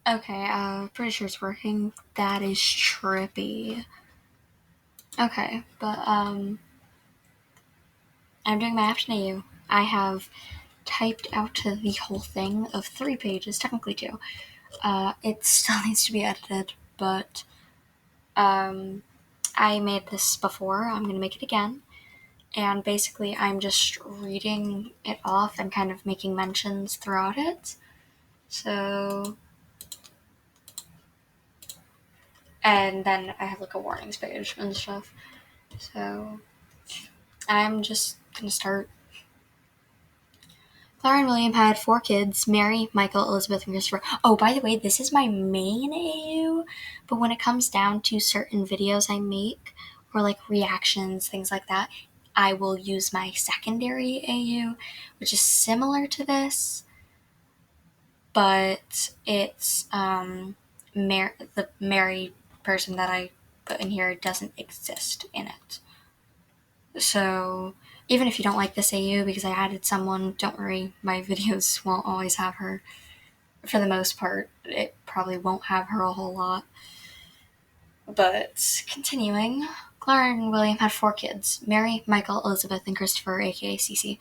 Okay, pretty sure it's working. That is trippy. Okay, but, I'm doing my Afton AU. I have typed out the whole thing of 3 pages, technically 2. It still needs to be edited, but, I made this before. I'm going to make it again. And basically, I'm just reading it off and kind of making mentions throughout it. So, and then I have like a warnings page and stuff. So, I'm just going to start. Clara and William had 4 kids: Mary, Michael, Elizabeth, and Christopher. Oh, by the way, this is my main AU, but when it comes down to certain videos I make, or like reactions, things like that, I will use my secondary AU, which is similar to this, but it's the Mary person that I put in here doesn't exist in it. So even if you don't like this AU because I added someone, don't worry, my videos won't always have her. For the most part, it probably won't have her a whole lot. But continuing, Clara and William had 4 kids: Mary, Michael, Elizabeth, and Christopher, aka Cece.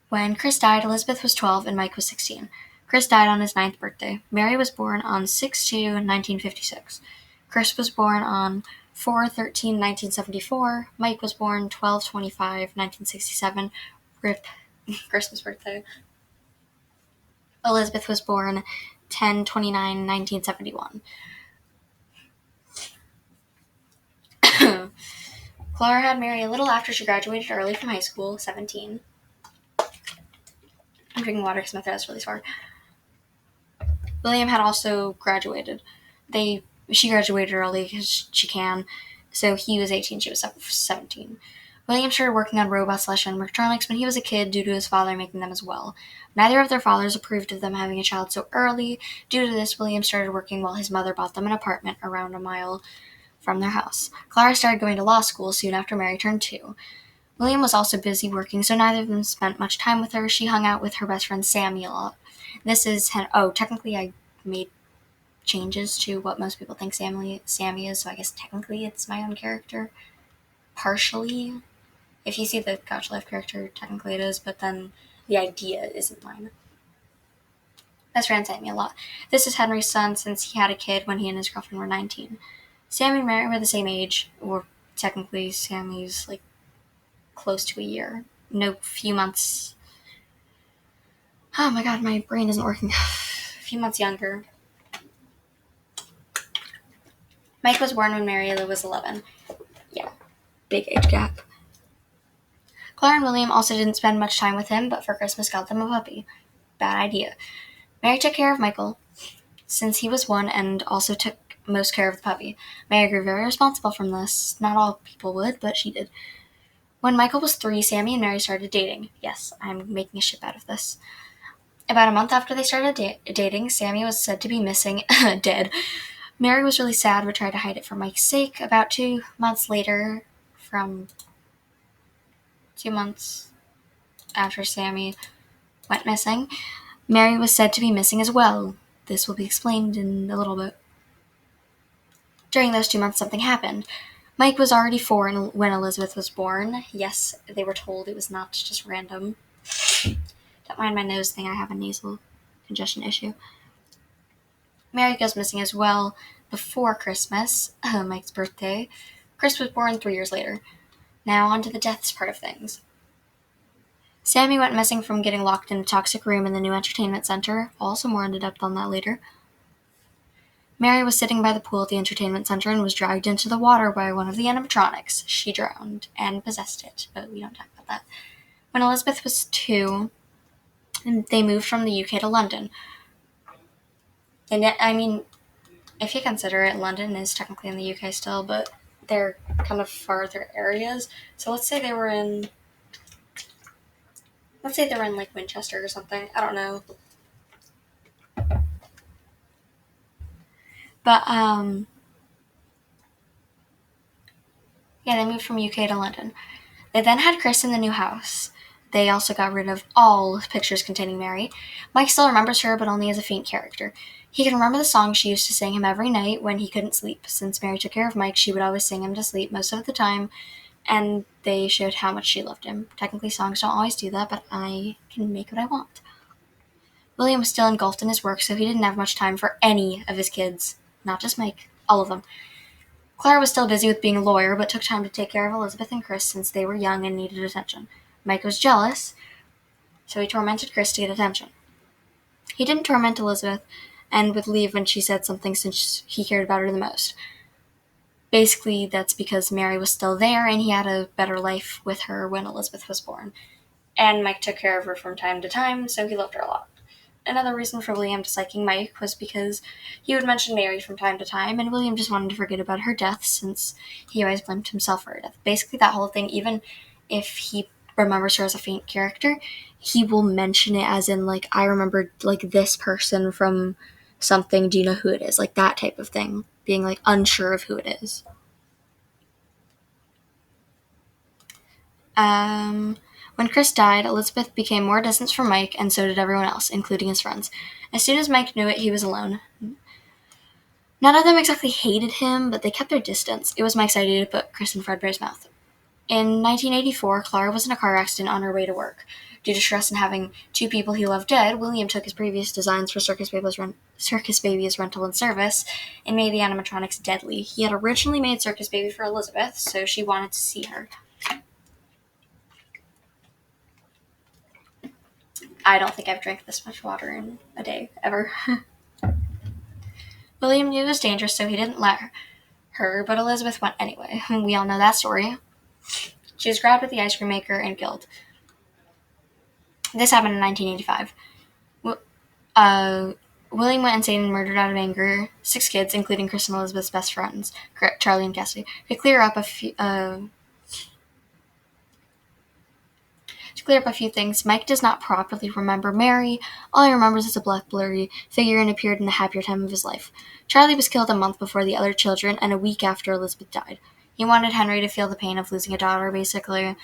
When Chris died, Elizabeth was 12 and Mike was 16. Chris died on his 9th birthday. Mary was born on 6/2/1956. Chris was born on 4/13/1974. Mike was born 12/25/1967. RIP Christmas birthday. Elizabeth was born 10/29/1971. Clara had Mary a little after she graduated early from high school, 17. I'm drinking water because my throat is really sore. William had also graduated. She graduated early because she can, so he was 18, she was 17. William started working on robots/animatronics when he was a kid due to his father making them as well. Neither of their fathers approved of them having a child so early. Due to this, William started working while his mother bought them an apartment around a mile from their house. Clara started going to law school soon after Mary turned 2. William was also busy working, so neither of them spent much time with her. She hung out with her best friend Sammy a lot. This is technically I made changes to what most people think Sammy is, so I guess technically it's my own character. Partially. If you see the Couch Life character, technically it is, but then the idea isn't mine. Best friend Sammy a lot. This is Henry's son since he had a kid when he and his girlfriend were 19. Sammy and Mary were the same age, or technically Sammy's like close to a year. No, few months. Oh my god, my brain isn't working. A few months younger. Mike was born when Mary was 11. Yeah, big age gap. Clara and William also didn't spend much time with him, but for Christmas got them a puppy. Bad idea. Mary took care of Michael since he was 1 and also took most care of the puppy. Mary grew very responsible from this. Not all people would, but she did. When Michael was 3, Sammy and Mary started dating. Yes, I'm making a ship out of this. About a month after they started dating, Sammy was said to be missing, dead. Mary was really sad but tried to hide it for Mike's sake. About 2 months later, from 2 months after Sammy went missing, Mary was said to be missing as well. This will be explained in a little bit. During those 2 months, something happened. Mike was already 4 when Elizabeth was born. Yes, they were told it was not just random. Don't mind my nose thing, I have a nasal congestion issue. Mary goes missing as well before Christmas, Mike's birthday. Chris was born 3 years later. Now on to the deaths part of things. Sammy went missing from getting locked in a toxic room in the new entertainment center. Also more into depth on that later. Mary was sitting by the pool at the entertainment center and was dragged into the water by one of the animatronics. She drowned and possessed it, but we don't talk about that. When Elizabeth was 2, they moved from the UK to London. And I mean, if you consider it, London is technically in the UK still, but they're kind of farther areas. So let's say they were in like Winchester or something. I don't know. But yeah, they moved from UK to London. They then had Chris in the new house. They also got rid of all pictures containing Mary. Mike still remembers her, but only as a faint character. He can remember the song she used to sing him every night when he couldn't sleep. Since Mary took care of Mike, she would always sing him to sleep most of the time, and they showed how much she loved him. Technically, songs don't always do that, but I can make what I want. William was still engulfed in his work, so he didn't have much time for any of his kids. Not just Mike, all of them. Clara was still busy with being a lawyer, but took time to take care of Elizabeth and Chris since they were young and needed attention. Mike was jealous, so he tormented Chris to get attention. He didn't torment Elizabeth and would leave when she said something since he cared about her the most. Basically, that's because Mary was still there and he had a better life with her when Elizabeth was born. And Mike took care of her from time to time, so he loved her a lot. Another reason for William disliking Mike was because he would mention Mary from time to time, and William just wanted to forget about her death since he always blamed himself for her death. Basically, that whole thing, even if he remembers her as a faint character, he will mention it as in, like, I remember, like, this person from something, do you know who it is? Like, that type of thing, being, like, unsure of who it is. When Chris died, Elizabeth became more distant from Mike, and so did everyone else, including his friends. As soon as Mike knew it, he was alone. None of them exactly hated him, but they kept their distance. It was Mike's idea to put Chris in Fredbear's mouth. In 1984, Clara was in a car accident on her way to work. Due to stress and having two people he loved dead, William took his previous designs for Circus Baby's rental and service and made the animatronics deadly. He had originally made Circus Baby for Elizabeth, so she wanted to see her. I don't think I've drank this much water in a day, ever. William knew it was dangerous, so he didn't let her, but Elizabeth went anyway. We all know that story. She was grabbed with the ice cream maker and killed. This happened in 1985. William went insane and murdered out of anger 6 kids, including Chris and Elizabeth's best friends, Charlie and Cassidy. To clear up a few things, Mike does not properly remember Mary. All he remembers is a black blurry figure and appeared in the happier time of his life. Charlie was killed a month before the other children and a week after Elizabeth died. He wanted Henry to feel the pain of losing a daughter, basically.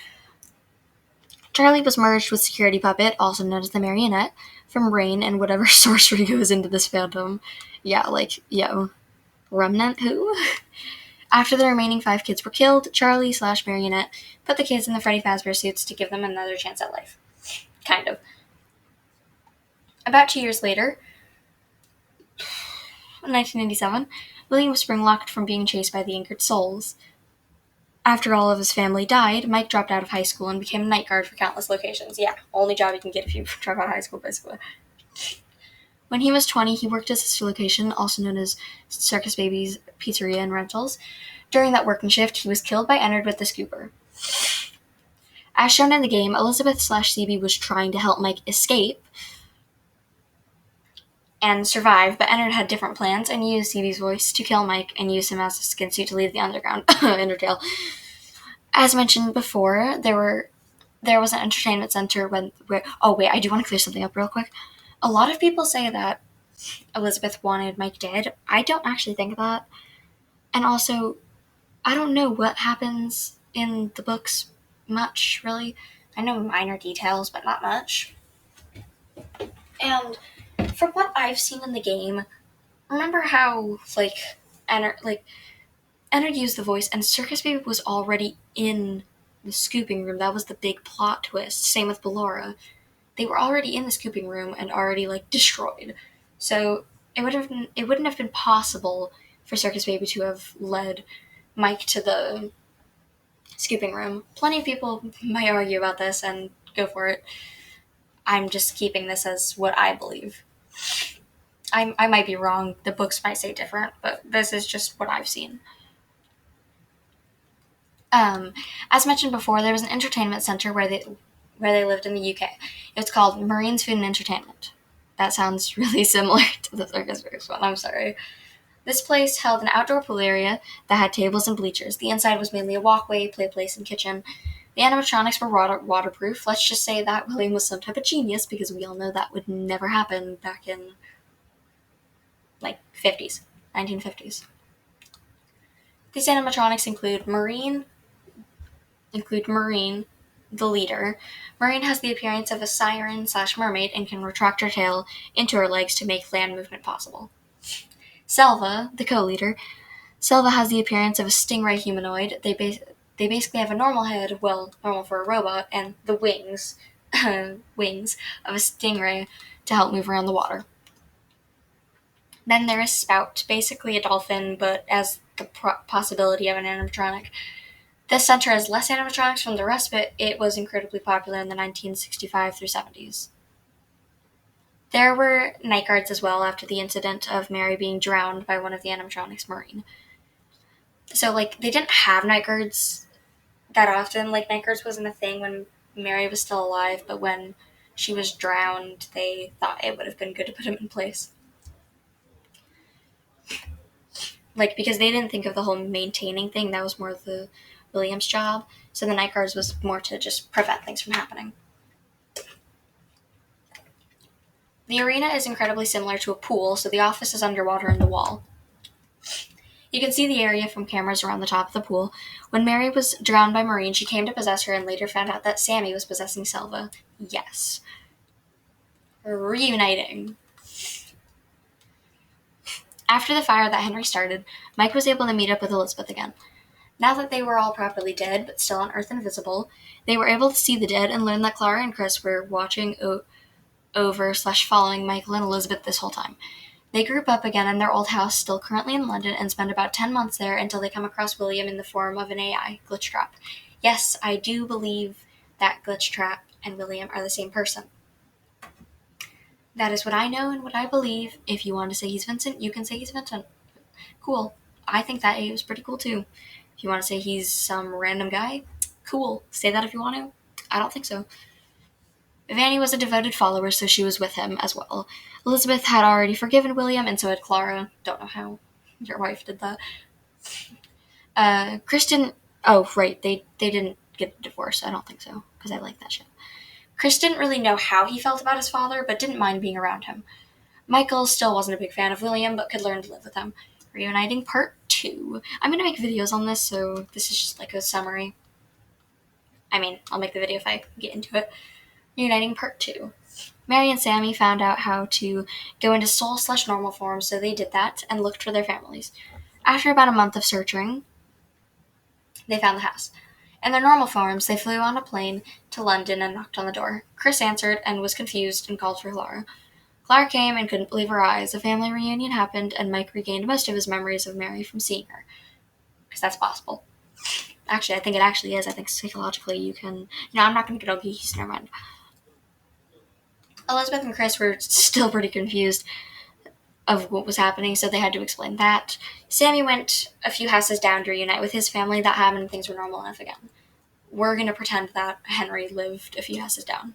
Charlie was merged with Security Puppet, also known as the Marionette, from Rain and whatever sorcery goes into this fandom. Yeah, like, yo. Remnant who? After the remaining 5 kids were killed, Charlie/Marionette put the kids in the Freddy Fazbear suits to give them another chance at life. Kind of. About 2 years later, in 1987, William was spring-locked from being chased by the angered souls. After all of his family died, Mike dropped out of high school and became a night guard for countless locations. Yeah, only job you can get if you drop out of high school, basically. When he was 20, he worked at sister location, also known as Circus Baby's Pizzeria and Rentals. During that working shift, he was killed by Ennard with the scooper. As shown in the game, Elizabeth/CB was trying to help Mike escape and survive, but Ennard had different plans and used CB's voice to kill Mike and use him as a skin suit to leave the underground. Undertale. As mentioned before, there was an entertainment center I do want to clear something up real quick. A lot of people say that Elizabeth wanted Mike dead. I don't actually think that. And also, I don't know what happens in the books much, really. I know minor details, but not much. And from what I've seen in the game, remember how, Ennard used the voice, and Circus Baby was already in the scooping room. That was the big plot twist. Same with Ballora. They were already in the scooping room and already, destroyed. So it wouldn't have been possible for Circus Baby to have led Mike to the scooping room. Plenty of people might argue about this, and go for it. I'm just keeping this as what I believe. I might be wrong. The books might say different, but this is just what I've seen. As mentioned before, there was an entertainment center where they lived in the UK. It's called Marine's Food and Entertainment. That sounds really similar to the Circus Baby's one. I'm sorry. This place held an outdoor pool area that had tables and bleachers. The inside was mainly a walkway, play place, and kitchen. The animatronics were waterproof. Let's just say that William was some type of genius, because we all know that would never happen back in, 1950s. These animatronics include Marine, the leader, Marine has the appearance of a siren/mermaid and can retract her tail into her legs to make land movement possible. Selva, the co-leader, Selva has the appearance of a stingray humanoid. They basically have a normal head, well, normal for a robot, and the wings wings of a stingray to help move around the water. Then there is Spout, basically a dolphin, but as the possibility of an animatronic. This center has less animatronics from the rest, but it was incredibly popular in the 1965 through 70s. There were night guards as well after the incident of Mary being drowned by one of the animatronics, Marine. So, they didn't have night guards that often. Night guards wasn't a thing when Mary was still alive, but when she was drowned, they thought it would have been good to put him in place. Because they didn't think of the whole maintaining thing. That was more of the Williams' job. So the night guards was more to just prevent things from happening. The arena is incredibly similar to a pool, so the office is underwater in the wall. You can see the area from cameras around the top of the pool. When Mary was drowned by Marine, she came to possess her and later found out that Sammy was possessing Selva. Yes. Reuniting. After the fire that Henry started, Mike was able to meet up with Elizabeth again. Now that they were all properly dead, but still on Earth and visible, they were able to see the dead and learn that Clara and Chris were watching over/following Michael and Elizabeth this whole time. They group up again in their old house, still currently in London, and spend about 10 months there until they come across William in the form of an AI, Glitch Trap. Yes, I do believe that Glitch Trap and William are the same person. That is what I know and what I believe. If you want to say he's Vincent, you can say he's Vincent. Cool. I think that AI was pretty cool too. If you want to say he's some random guy, cool. Say that if you want to. I don't think so. Vanny was a devoted follower, so she was with him as well. Elizabeth had already forgiven William, and so had Clara. Don't know how your wife did that. Chris didn't... Oh, right. They didn't get a divorce. I don't think so, because I like that shit. Chris didn't really know how he felt about his father, but didn't mind being around him. Michael still wasn't a big fan of William, but could learn to live with him. Reuniting Part 2. I'm going to make videos on this, so this is just a summary. I'll make the video if I get into it. Reuniting Part 2. Mary and Sammy found out how to go into soul/normal form, so they did that and looked for their families. After about a month of searching, they found the house. In their normal forms, they flew on a plane to London and knocked on the door. Chris answered and was confused and called for Clara. Clara came and couldn't believe her eyes. A family reunion happened, and Mike regained most of his memories of Mary from seeing her. Because that's possible. Actually, I think it actually is. I think psychologically you can... I'm not going to get obese. Never mind. Elizabeth and Chris were still pretty confused of what was happening, so they had to explain that. Sammy went a few houses down to reunite with his family. That happened and things were normal enough again. We're going to pretend that Henry lived a few houses down.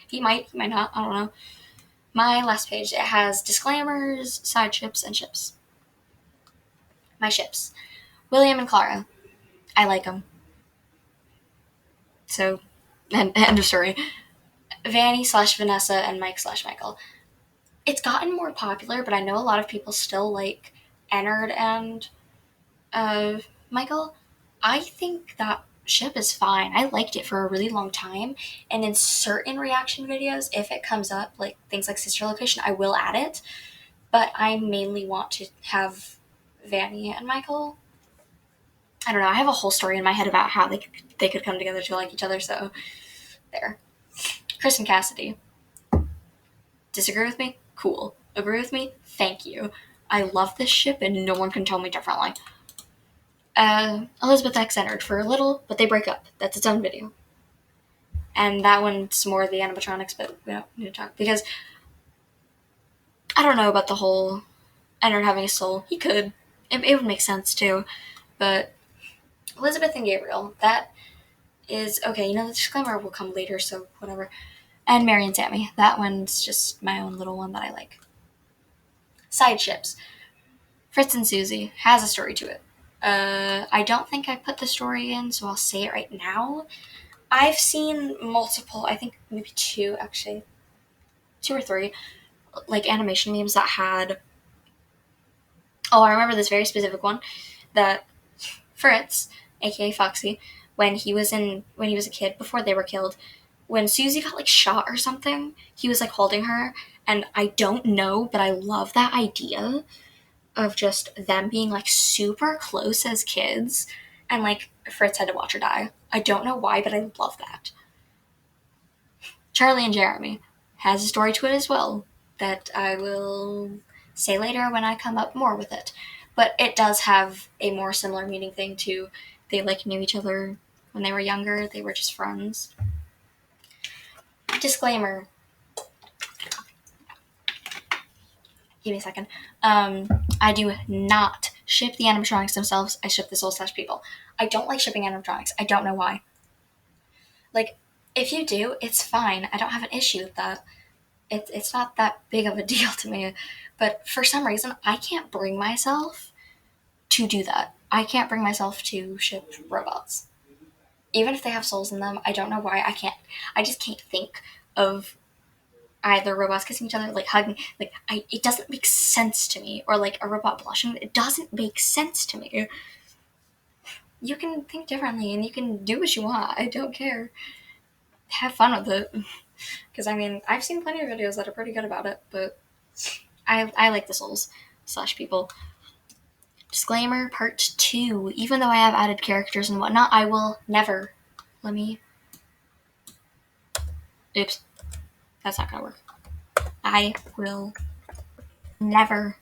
He might not. I don't know. My last page, it has disclaimers, side ships, and ships. My ships. William and Clara. I like them. So, end of story. Vanny/Vanessa and Mike/Michael. It's gotten more popular, but I know a lot of people still like Ennard and Michael. I think that ship is fine. I liked it for a really long time, and in certain reaction videos, if it comes up, things like Sister Location, I will add it, but I mainly want to have Vanny and Michael. I don't know, I have a whole story in my head about how they could come together to like each other, so there. Chris and Cassidy. Disagree with me? Cool. Agree with me? Thank you. I love this ship and no one can tell me differently. Elizabeth X Ennard for a little, but they break up. That's its own video. And that one's more the animatronics, but we don't need to talk, because I don't know about the whole Ennard having a soul. He could. It would make sense too. But Elizabeth and Gabriel, that is, okay, the disclaimer will come later, so whatever. And Mary and Sammy. That one's just my own little one that I like. Side ships. Fritz and Susie has a story to it. I don't think I put the story in, so I'll say it right now. I've seen multiple, I think maybe two, actually. 2 or 3, animation memes that had... Oh, I remember this very specific one. That Fritz, aka Foxy, when he was a kid before they were killed, when Susie got like shot or something, he was like holding her, and I don't know, but I love that idea of just them being like super close as kids, and like Fritz had to watch her die. I don't know why, but I love that. Charlie and Jeremy has a story to it as well that I will say later when I come up more with it. But it does have a more similar meaning thing to they like knew each other when they were younger, they were just friends. Disclaimer. Give me a second. I do not ship the animatronics themselves. I ship the Soul Slash people. I don't like shipping animatronics. I don't know why. Like, if you do, it's fine. I don't have an issue with that. It's not that big of a deal to me. But for some reason, I can't bring myself to do that. I can't bring myself to ship robots. Even if they have souls in them, I don't know why I can't. I just can't think of either robots kissing each other, like hugging. Like, it doesn't make sense to me. Or like a robot blushing. It doesn't make sense to me. You can think differently and you can do what you want. I don't care. Have fun with it. Because, I mean, I've seen plenty of videos that are pretty good about it, but I like the souls slash people. Disclaimer part 2. Even though I have added characters and whatnot, I will never. Oops. That's not gonna work. I will never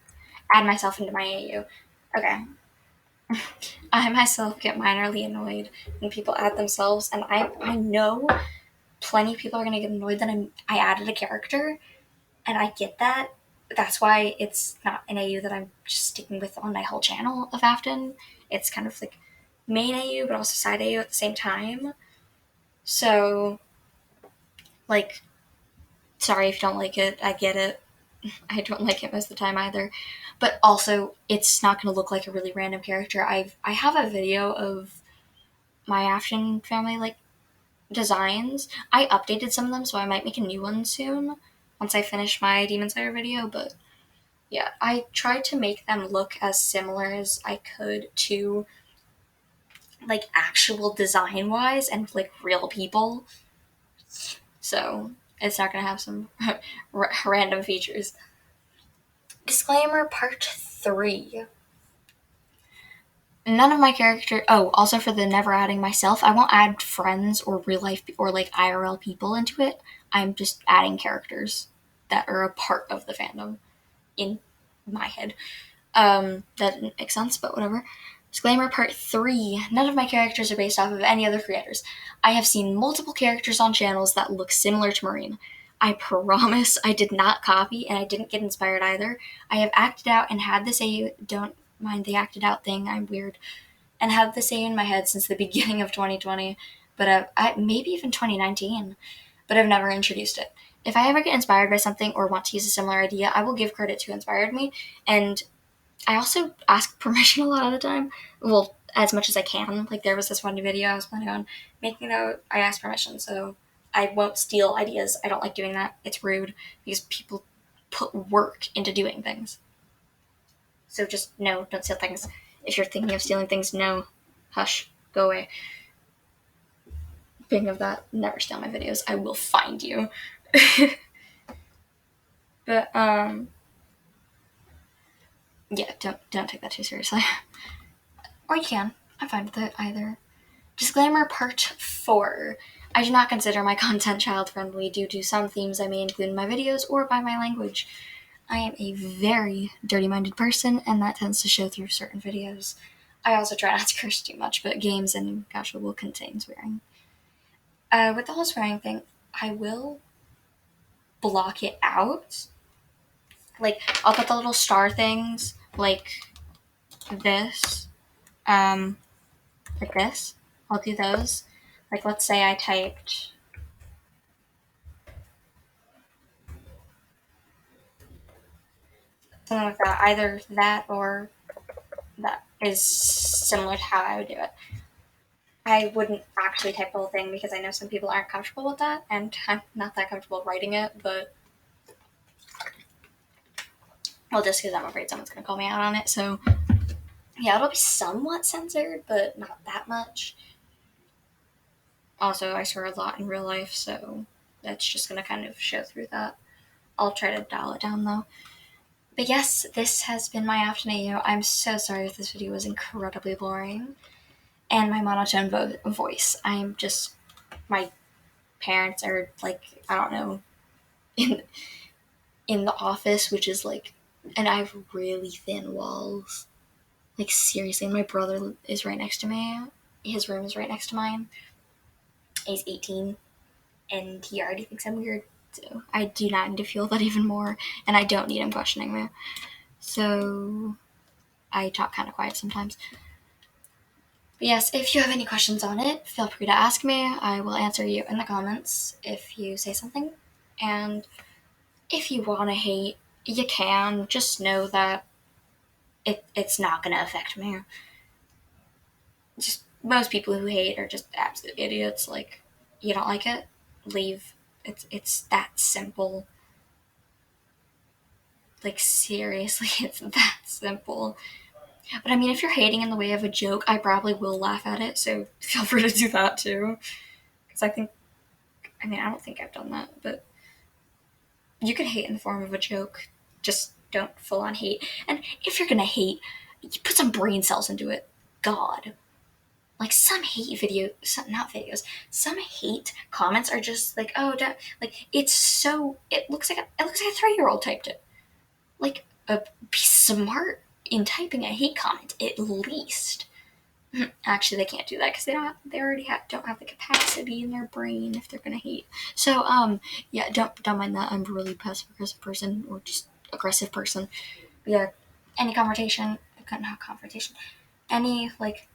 add myself into my AU. Okay. I myself get minorly annoyed when people add themselves, and I know plenty of people are gonna get annoyed that I added a character, and I get that. That's why it's not an AU that I'm just sticking with on my whole channel of Afton. It's kind of like main AU, but also side AU at the same time. So, like, sorry if you don't like it. I get it. I don't like it most of the time either. But also, it's not going to look like a really random character. I have a video of my Afton family, like, designs. I updated some of them, so I might make a new one soon once I finish my Demon Slayer video, but yeah, I tried to make them look as similar as I could to, like, actual design-wise and, like, real people. So, it's not going to have some random features. Disclaimer part 3. None of my character. Oh, also for the never adding myself, I won't add friends or real life or like IRL people into it. I'm just adding characters that are a part of the fandom in my head. That didn't make sense, but whatever. Disclaimer part 3. None of my characters are based off of any other creators. I have seen multiple characters on channels that look similar to Marine. I promise I did not copy and I didn't get inspired either. I have acted out and had this don't mind the acted out thing, I'm weird, and had this in my head since the beginning of 2020, but maybe even 2019, but I've never introduced it. If I ever get inspired by something or want to use a similar idea, I will give credit to who inspired me, and I also ask permission a lot of the time. Well, as much as I can. Like, there was this one video I was planning on making out. I asked permission, so I won't steal ideas. I don't like doing that. It's rude because people put work into doing things. So just no, don't steal things. If you're thinking of stealing things, no. Hush. Go away. Speaking of that, never steal my videos. I will find you. But, yeah, don't take that too seriously. Or you can. I'm fine with it either. Disclaimer part 4. I do not consider my content child-friendly due to some themes I may include in my videos or by my language. I am a very dirty-minded person, and that tends to show through certain videos. I also try not to curse too much, but games and gacha will contain swearing. With the whole swearing thing, I will block it out. Like, I'll put the little star things, like this, like this. I'll do those. Like, let's say I typed something like that. Either that or that is similar to how I would do it. I wouldn't actually type the whole thing because I know some people aren't comfortable with that, and I'm not that comfortable writing it, but well, just because I'm afraid someone's going to call me out on it, so yeah, it'll be somewhat censored, but not that much. Also, I swear a lot in real life, so that's just gonna kind of show through that. I'll try to dial it down though. But yes, this has been my afternoon. I'm so sorry if this video was incredibly boring. And my monotone voice. I'm just, my parents are like, I don't know, in the office, which is like, and I have really thin walls. Like seriously, my brother is right next to me. His room is right next to mine. He's 18, and he already thinks I'm weird. So I do not need to feel that even more, and I don't need him questioning me. So I talk kind of quiet sometimes. But yes, if you have any questions on it, feel free to ask me. I will answer you in the comments if you say something. And if you want to hate, you can. Just know that it's not going to affect me. Just most people who hate are just absolute idiots. Like, you don't like it? Leave. It's that simple. Like, seriously, it's that simple. But I mean, if you're hating in the way of a joke, I probably will laugh at it, so feel free to do that too. Because I don't think I've done that, but you can hate in the form of a joke. Just don't full on hate. And if you're gonna hate, you put some brain cells into it. God. Like some hate video, not videos, some hate comments are just like, oh, like it's so, it looks like a 3-year-old typed it. Like, be smart in typing a hate comment, at least. Actually, they can't do that because they already don't have the capacity in their brain if they're gonna hate. So, yeah, don't mind that. I'm a really passive aggressive person, or just aggressive person. Yeah, any confrontation, not confrontation, any like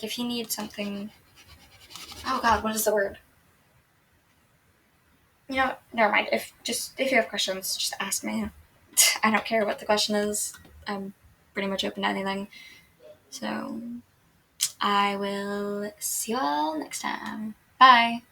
if you need something. Oh God, what is the word? You know, never mind. If you have questions, just ask me. I don't care what the question is. I'm pretty much open to anything. So I will see you all next time. Bye.